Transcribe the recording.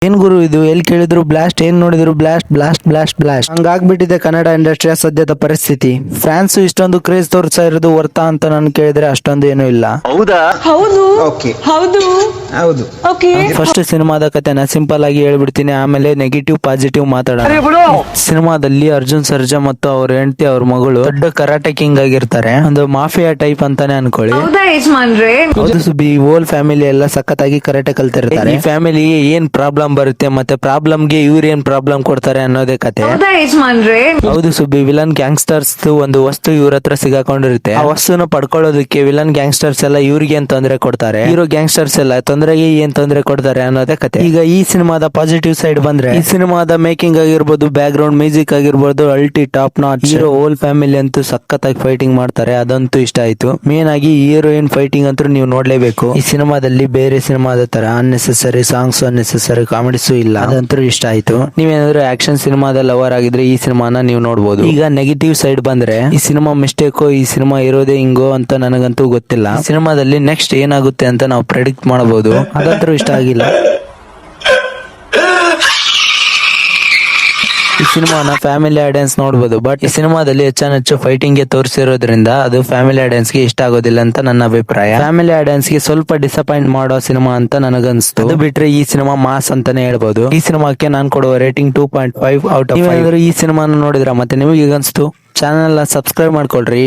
ಏನ್ ಗುರು ಇದು, ಎಲ್ಲಿ ಕೇಳಿದ್ರು ಬ್ಲಾಸ್ಟ್, ಏನ್ ನೋಡಿದ್ರು ಬ್ಲಾಸ್ಟ್ ಬ್ಲಾಸ್ಟ್ ಬ್ಲಾಸ್ಟ್ ಬ್ಲಾಸ್ಟ್ ಹಂಗಾಗ್ಬಿಟ್ಟಿದೆ ಕನ್ನಡ ಇಂಡಸ್ಟ್ರಿಯ ಸದ್ಯದ ಪರಿಸ್ಥಿತಿ. ಫ್ಯಾನ್ಸ್ ಇಷ್ಟೊಂದು ಕ್ರೇಜ್ ತೋರಿಸ್ತಾ ಇರೋದು ವರ್ತಾ ಅಂತ ನಾನು ಕೇಳಿದ್ರೆ ಅಷ್ಟೊಂದು ಏನೂ ಇಲ್ಲ. ಹೌದಾ? ಹೌದು ಓಕೆ, ಹೌದು ಹೌದು. ಓಕೆ. ಫಸ್ಟ್ ಸಿನಿಮಾದ ಕಥೆನ ಸಿಂಪಲ್ ಆಗಿ ಹೇಳ್ಬಿಡ್ತೀನಿ, ಆಮೇಲೆ ನೆಗೆಟಿವ್ ಪಾಸಿಟಿವ್ ಮಾತಾಡೋಣ. ಸಿನಿಮಾದಲ್ಲಿ ಅರ್ಜುನ್ ಸರ್ಜಾ ಮತ್ತು ಅವ್ರ ಹೆಂಡತಿ ಅವ್ರ ಮಗಳು ದೊಡ್ಡ ಕರಾಟೆ ಕಿಂಗ್ ಆಗಿರ್ತಾರೆ. ಒಂದು ಮಾಫಿಯಾ ಟೈಪ್ ಅಂತಾನೆ ಅನ್ಕೊಳ್ಳಿ. ಹೌದಾ ಯಜಮಾನ್ರೆ? ಹೌದು ಸುಬ್ಬಿ, ಹೋಲ್ ಫ್ಯಾಮಿಲಿ ಎಲ್ಲ ಸಖತ್ತಾಗಿ ಕರಾಟೆ ಕಲ್ತಿರ್ತಾರೆ. ಈ ಫ್ಯಾಮಿಲಿ ಏನ್ ಪ್ರಾಬ್ಲಮ್ ಬರುತ್ತೆ ಮತ್ತೆ ಪ್ರಾಬ್ಲಮ್ ಗೆ ಇವ್ರು ಏನ್ ಪ್ರಾಬ್ಲಮ್ ಕೊಡ್ತಾರೆ ಅನ್ನೋದೇ ಕತೆ. ಹೌದಾ ಯಜಮಾನ್ರೆ? ಹೌದು ಸುಬ್ಬಿ, ವಿಲನ್ ಗ್ಯಾಂಗ್ಸ್ಟರ್ಸ್ ಒಂದು ವಸ್ತು ಇವ್ರ ಹತ್ರ ಸಿಗಾಕೊಂಡಿರುತ್ತೆ. ಆ ವಸ್ತುನ ಪಡ್ಕೊಳ್ಳೋದಕ್ಕೆ ವಿಲನ್ ಗ್ಯಾಂಗ್ಸ್ಟರ್ಸ್ ಎಲ್ಲ ಇವ್ರಿಗೆ ಏನ್ ತೊಂದರೆ ಕೊಡ್ತಾರೆ, ಹೀರೋ ಗ್ಯಾಂಗ್ಸ್ಟರ್ಸ್ ಎಲ್ಲ ತೊಂದರೆಗೆ ಏನ್ ತೊಂದರೆ ಕೊಡ್ತಾರೆ ಅನ್ನೋದೇ ಕತೆ. ಈಗ ಈ ಸಿನಿಮಾದ ಪಾಸಿಟಿವ್ ಸೈಡ್ ಬಂದ್ರೆ, ಈ ಸಿನಿಮಾದ ಮೇಕಿಂಗ್ ಆಗಿರ್ಬೋದು, ಬ್ಯಾಕ್ ಗ್ರೌಂಡ್ ಮ್ಯೂಸಿಕ್ ಆಗಿರ್ಬೋದು, ಅಲ್ಟಿ top notch. Hero whole family ಅಂತೂ ಸಖತ್ತಾಗಿ ಫೈಟಿಂಗ್ ಮಾಡ್ತಾರೆ, ಅದಂತೂ ಇಷ್ಟ ಆಯ್ತು. ಮೇನ್ ಆಗಿ ಹೀರೋಯಿನ್ ಫೈಟಿಂಗ್ ಅಂತೂ ನೀವು ನೋಡ್ಲೇಬೇಕು. ಈ ಸಿನಿಮಾದಲ್ಲಿ ಬೇರೆ ಸಿನಿಮಾದ ತರ ಅನ್ನೆಸೆಸರಿ ಸಾಂಗ್ಸ್, ಅನ್ನೆಸೆಸರಿ ಕಾಮಿಡೀಸು ಇಲ್ಲ, ಅದಂತೂ ಇಷ್ಟ ಆಯ್ತು. ನೀವೇನಾದ್ರೂ ಆಕ್ಷನ್ ಸಿನಿಮಾದ ಲವರ್ ಆಗಿದ್ರೆ ಈ ಸಿನಿಮಾನ ನೀವು ನೋಡಬಹುದು. ಈಗ ನೆಗೆಟಿವ್ ಸೈಡ್ ಬಂದ್ರೆ, ಈ ಸಿನಿಮಾ ಮಿಸ್ಟೇಕೋ, ಈ ಸಿನಿಮಾ ಇರೋದೇ ಹಿಂಗೋ ಅಂತ ನನಗಂತೂ ಗೊತ್ತಿಲ್ಲ. ಸಿನಿಮಾದಲ್ಲಿ ನೆಕ್ಸ್ಟ್ ಏನಾಗುತ್ತೆ ಅಂತ ನಾವು ಪ್ರೆಡಿಕ್ಟ್ ಮಾಡಬಹುದು, ಅದಂತೂ ಇಷ್ಟ ಆಗಿಲ್ಲ. ಈ ಸಿನಿಮಾನ ಫ್ಯಾಮಿಲಿ ಆಡಿಯನ್ಸ್ ನೋಡಬಹುದು, ಬಟ್ ಈ ಸಿನಿಮಾದಲ್ಲಿ ಹೆಚ್ಚು ಫೈಟಿಂಗ್ ಗೆ ತೋರಿಸಿರೋದ್ರಿಂದ ಅದು ಫ್ಯಾಮಿಲಿ ಆಡಿಯನ್ಸ್ ಗೆ ಇಷ್ಟ ಆಗೋದಿಲ್ಲ ಅಂತ ನನ್ನ ಅಭಿಪ್ರಾಯ. ಫ್ಯಾಮಿಲಿ ಆಡಿಯನ್ಸ್ ಗೆ ಸ್ವಲ್ಪ ಡಿಸಪಾಯಿಂಟ್ ಮಾಡೋ ಸಿನಿಮಾ ಅಂತ ನನಗನ್ಸ್ತು. ಅದು ಬಿಟ್ರೆ ಈ ಸಿನಿಮಾ ಮಾಸ್ ಅಂತಾನೆ ಹೇಳ್ಬೋದು. ಈ ಸಿನಿಮಾಕ್ಕೆ ನಾನು ಕೊಡುವ ರೇಟಿಂಗ್ 2.5 ಔಟ್ ಆಫ್ 5. ಈ ಸಿನಿಮಾನ ನೋಡಿದ್ರ ಮತ್ತೆ ನಿಮಗೆ ಅನ್ಸ್ತು? ಚಾನೆಲ್ ಸಬ್ಸ್ಕ್ರೈಬ್ ಮಾಡ್ಕೊಳ್ರಿ.